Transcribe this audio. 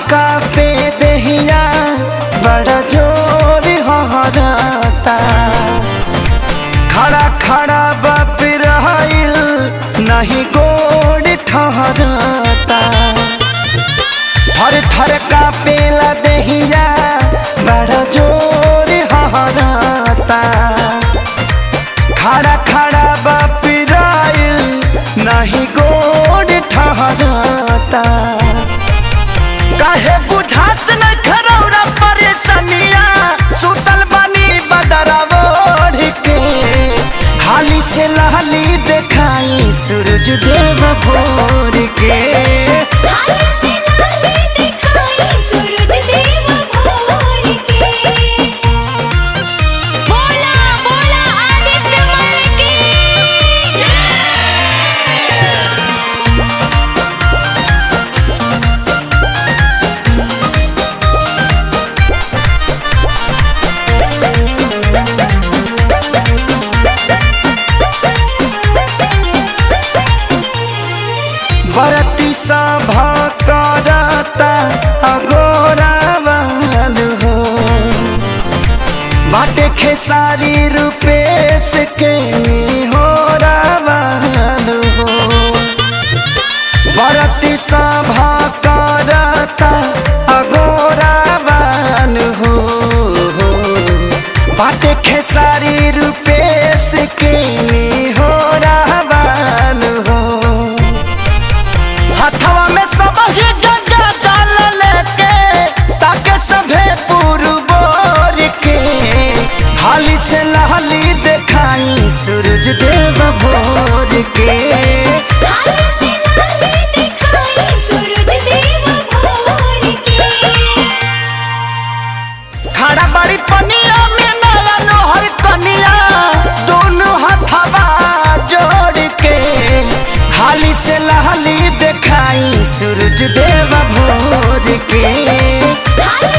का पे दहिया बड़ा जोर हहराता। खड़ा खड़ा बाप रहिल नहीं गोड़ ठहराता। थर थर का पेला दहिया बड़ा जोर हहराता। खड़ा खड़ा बाप रहिल नहीं गोड़ ठहराता। काहे बुझात न खरौरा परेशानिया सुतल बनी बदरावोढ़ के। हाली से लहली देखाई सूरज देव भोर के। हाली से लहली देखाई सूरज देव भोर के। बोला बोला आदित्य मल की जय। बरती सभा करता अगोरा वाल हो। बाटे खेसारी रूपेश के हो रावाल हो। बरती सभा करता अगोरा वाल हो। बाटे खेसारी रूपेश के हो रावाल हो। हथवा में सब ही गंगा जल लेके ताके सभे पुरबोर के। हाली से लहली देखाई सूरज देव भोर के। हाली से लहली देखाई सूरज देव भोर के। खड़ा बड़ी पनिया में नया नोहर कनिया दोनों हथवा जोड़ के। हाली से लहली देखाई सूरज देव भोर के। हाली